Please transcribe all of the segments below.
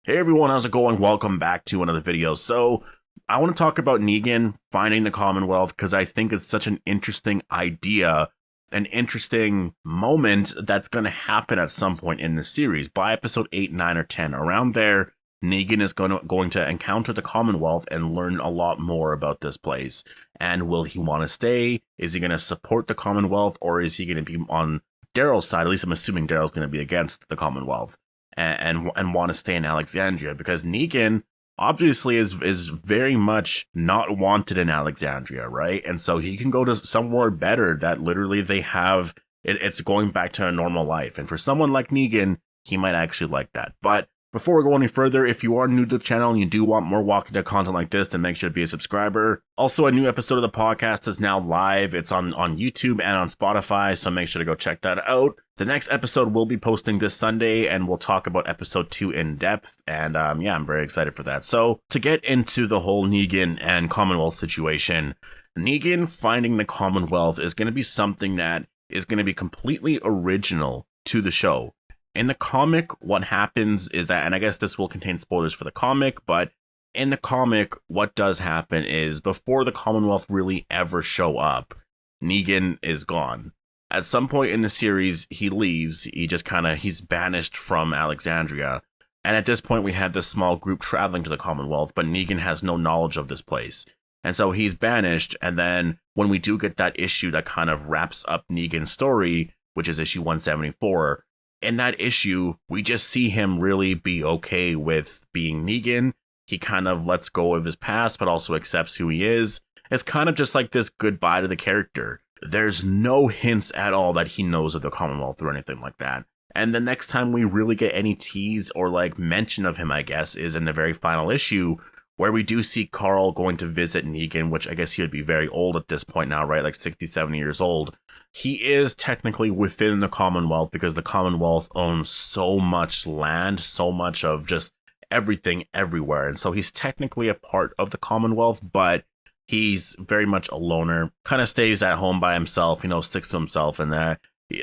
Hey everyone, how's it going? Welcome back to another video. So, I want to talk about Negan finding the Commonwealth because I think it's such an interesting idea, an interesting moment that's going to happen at some point in the series. By episode 8, 9, or 10, around there, Negan is going to encounter the Commonwealth and learn a lot more about this place. And will he want to stay? Is he going to support the Commonwealth, or is he going to be on Daryl's side? At least I'm assuming Daryl's going to be against the Commonwealth and want to stay in Alexandria, because Negan obviously is very much not wanted in Alexandria, right? And so he can go to somewhere better that literally they have it's going back to a normal life. And for someone like Negan, he might actually like that. But before we go any further, if you are new to the channel and you do want more Walking Dead content like this, then make sure to be a subscriber. Also, a new episode of the podcast is now live. It's on YouTube and on Spotify, so make sure to go check that out. The next episode will be posting this Sunday, and we'll talk about episode 2 in depth. And yeah, I'm very excited for that. So to get into the whole Negan and Commonwealth situation, Negan finding the Commonwealth is going to be something that is going to be completely original to the show. In the comic, what happens is that, and I guess this will contain spoilers for the comic, but in the comic, what does happen is before the Commonwealth really ever show up, Negan is gone. At some point in the series, he leaves. He's banished from Alexandria. And at this point, we had this small group traveling to the Commonwealth, but Negan has no knowledge of this place. And so he's banished. And then when we do get that issue that kind of wraps up Negan's story, which is issue 174, in that issue, we just see him really be okay with being Negan. He kind of lets go of his past, but also accepts who he is. It's kind of just like this goodbye to the character. There's no hints at all that he knows of the Commonwealth or anything like that. And the next time we really get any tease or like mention of him, I guess, is in the very final issue, where we do see Carl going to visit Negan, which I guess he would be very old at this point now, right? Like 60, 70 years old. He is technically within the Commonwealth because the Commonwealth owns so much land, so much of just everything everywhere. And so he's technically a part of the Commonwealth, but he's very much a loner, kind of stays at home by himself, sticks to himself. And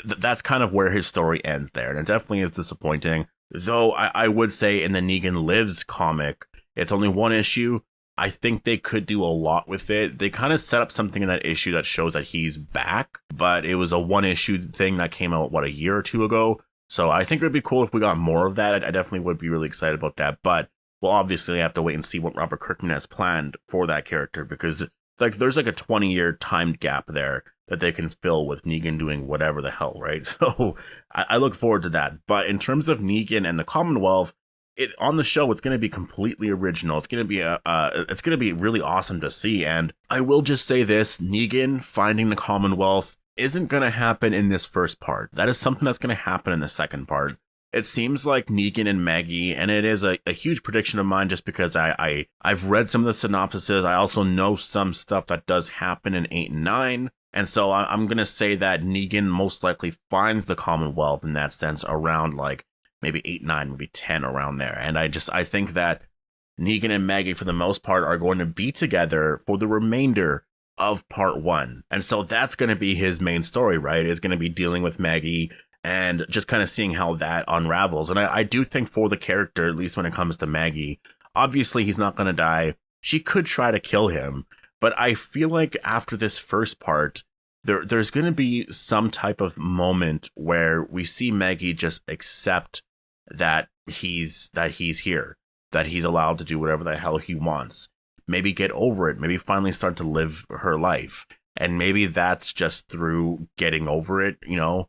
that's kind of where his story ends there. And it definitely is disappointing. Though I would say in the Negan Lives comic, it's only one issue. I think they could do a lot with it. They kind of set up something in that issue that shows that he's back, but it was a one issue thing that came out, a year or two ago. So I think it would be cool if we got more of that. I definitely would be really excited about that. But we'll obviously have to wait and see what Robert Kirkman has planned for that character, because there's like a 20-year timed gap there that they can fill with Negan doing whatever the hell, right? So I look forward to that. But in terms of Negan and the Commonwealth, on the show, it's going to be completely original. It's going to be really awesome to see. And I will just say this: Negan finding the Commonwealth isn't going to happen in this first part. That is something that's going to happen in the second part. It seems like Negan and Maggie, and it is a huge prediction of mine just because I've read some of the synopsises. I also know some stuff that does happen in 8 and 9. And so I'm going to say that Negan most likely finds the Commonwealth in that sense around like maybe 8, 9, maybe 10, around there. And I think that Negan and Maggie, for the most part, are going to be together for the remainder of part 1. And so that's going to be his main story, right? Is going to be dealing with Maggie and just kind of seeing how that unravels. And I do think for the character, at least when it comes to Maggie, obviously he's not going to die. She could try to kill him, but I feel like after this first part, there's going to be some type of moment where we see Maggie just accept that he's here, that he's allowed to do whatever the hell he wants. Maybe get over it. Maybe finally start to live her life. And maybe that's just through getting over it,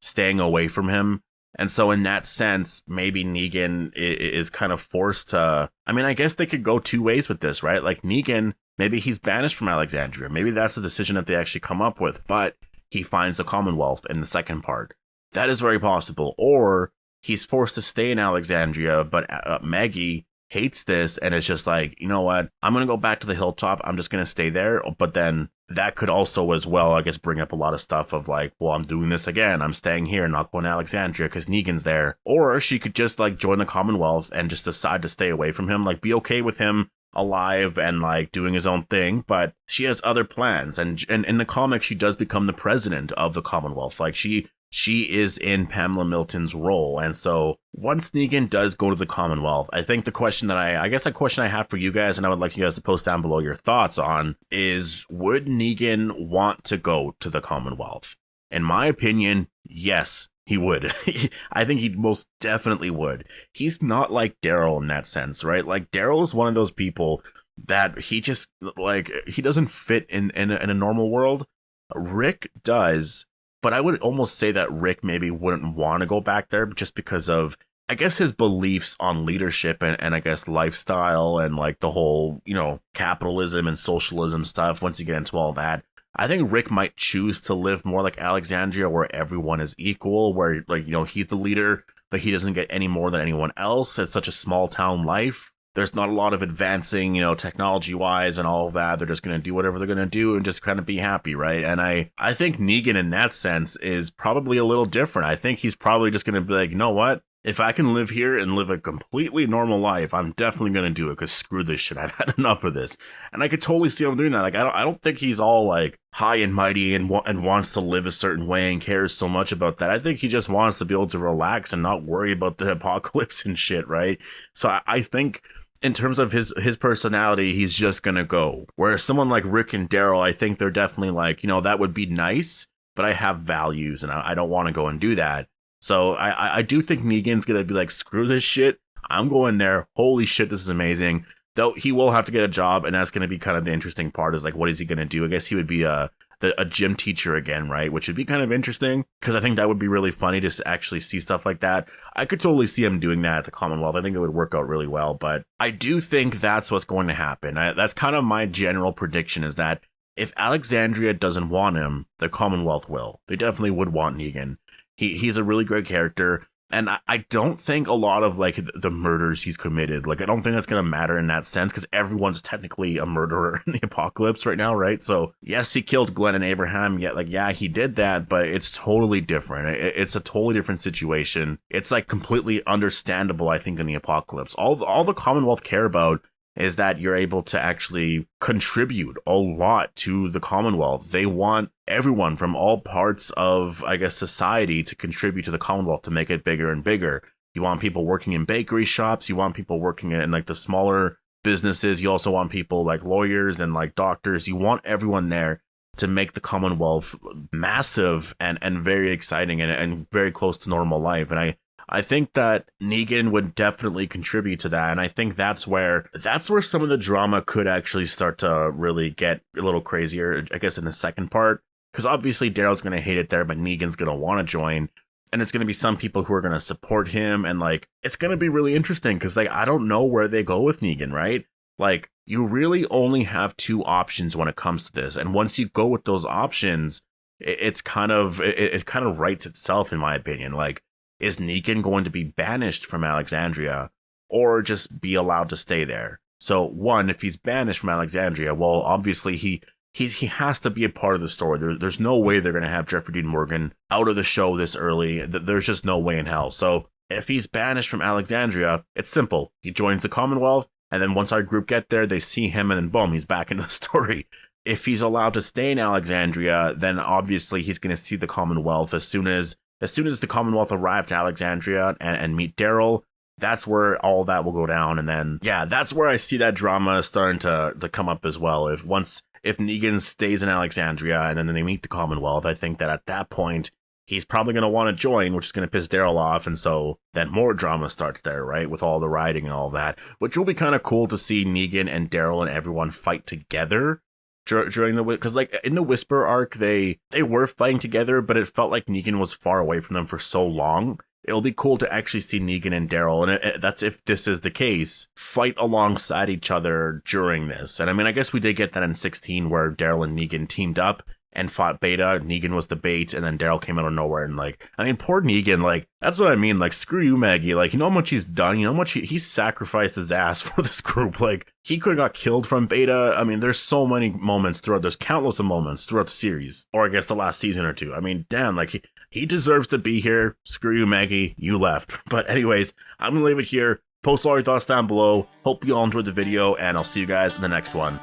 staying away from him. And so in that sense, maybe Negan is kind of forced to, I guess they could go two ways with this, right? Like Negan, maybe he's banished from Alexandria. Maybe that's the decision that they actually come up with, but he finds the Commonwealth in the second part. That is very possible. Or he's forced to stay in Alexandria, but Maggie hates this and it's just like, you know what? I'm going to go back to the hilltop. I'm just going to stay there. But then that could also as well, I guess, bring up a lot of stuff of like, well, I'm doing this again. I'm staying here, not going to Alexandria because Negan's there. Or she could just like join the Commonwealth and just decide to stay away from him, like be okay with him alive and like doing his own thing, but she has other plans. And in the comic, she does become the president of the Commonwealth. Like she she is in Pamela Milton's role. And so once Negan does go to the Commonwealth, I think the question that I guess a question I have for you guys, and I would like you guys to post down below your thoughts on, is would Negan want to go to the Commonwealth? In my opinion, yes, he would. I think he most definitely would. He's not like Daryl in that sense, right? Like Daryl is one of those people that he just like, he doesn't fit in a normal world. Rick does. But I would almost say that Rick maybe wouldn't want to go back there just because of, I guess, his beliefs on leadership and I guess lifestyle and like the whole, you know, capitalism and socialism stuff. Once you get into all that, I think Rick might choose to live more like Alexandria, where everyone is equal, where, like, you know, he's the leader, but he doesn't get any more than anyone else. It's such a small town life. There's not a lot of advancing, you know, technology-wise and all of that. They're just going to do whatever they're going to do and just kind of be happy, right? And I think Negan in that sense is probably a little different. I think he's probably just going to be like, you know what? If I can live here and live a completely normal life, I'm definitely going to do it, because screw this shit. I've had enough of this. And I could totally see him doing that. Like, I don't think he's all like high and mighty and wants to live a certain way and cares so much about that. I think he just wants to be able to relax and not worry about the apocalypse and shit, right? So I think in terms of his personality, he's just gonna go. Whereas someone like Rick and Daryl, I think they're definitely like, you know, that would be nice, but I have values and I don't want to go and do that. So I do think Negan's gonna be like, screw this shit, I'm going there. Holy shit, this is amazing. Though he will have to get a job, and that's gonna be kind of the interesting part, is like, what is he gonna do? I guess he would be a gym teacher again, right? Which would be kind of interesting, because I think that would be really funny to actually see stuff like that. I could totally see him doing that at the Commonwealth. I think it would work out really well, but I do think that's what's going to happen. That's kind of my general prediction, is that if Alexandria doesn't want him, the Commonwealth will. They definitely would want Negan. He's a really great character. And I don't think a lot of like the murders he's committed, like I don't think that's going to matter in that sense, because everyone's technically a murderer in the apocalypse right now, right? So yes, he killed Glenn and Abraham. Yeah, he did that, but it's totally different. It's a totally different situation. It's like completely understandable, I think, in the apocalypse. All the Commonwealth care about is that you're able to actually contribute a lot to the Commonwealth. They want everyone from all parts of, I guess, society to contribute to the Commonwealth to make it bigger and bigger. You want people working in bakery shops. You want people working in like the smaller businesses. You also want people like lawyers and like doctors. You want everyone there to make the Commonwealth massive and very exciting and very close to normal life. And I think that Negan would definitely contribute to that, and I think that's where some of the drama could actually start to really get a little crazier, I guess, in the second part, because obviously Daryl's going to hate it there, but Negan's going to want to join, and it's going to be some people who are going to support him, and like, it's going to be really interesting, because like, I don't know where they go with Negan, right? Like, you really only have two options when it comes to this, and once you go with those options, it kind of writes itself, in my opinion. Like, is Negan going to be banished from Alexandria or just be allowed to stay there? So one, if he's banished from Alexandria, well, obviously he has to be a part of the story. There's no way they're going to have Jeffrey Dean Morgan out of the show this early. There's just no way in hell. So if he's banished from Alexandria, it's simple. He joins the Commonwealth, and then once our group get there, they see him, and then boom, he's back into the story. If he's allowed to stay in Alexandria, then obviously he's going to see the Commonwealth as soon as the Commonwealth arrive to Alexandria and meet Daryl. That's where all that will go down. And then, yeah, that's where I see that drama starting to come up as well. If Negan stays in Alexandria and then they meet the Commonwealth, I think that at that point, he's probably going to want to join, which is going to piss Daryl off. And so then more drama starts there, right? With all the rioting and all that, which will be kind of cool to see Negan and Daryl and everyone fight together during the, because like in the Whisper arc, they were fighting together, but it felt like Negan was far away from them for so long. It'll be cool to actually see Negan and Daryl, and that's if this is the case, fight alongside each other during this. And I mean, I guess we did get that in 16, where Daryl and Negan teamed up and fought Beta. Negan was the bait, and then Daryl came out of nowhere. And like, I mean, poor Negan, like, that's what I mean. Like, screw you, Maggie. Like, you know how much he's done? You know how much he sacrificed his ass for this group? Like, he could have got killed from Beta. I mean, there's so many moments there's countless of moments throughout the series, or I guess the last season or two. I mean, damn, like, he deserves to be here. Screw you, Maggie. You left. But anyways, I'm gonna leave it here. Post all your thoughts down below. Hope you all enjoyed the video, and I'll see you guys in the next one.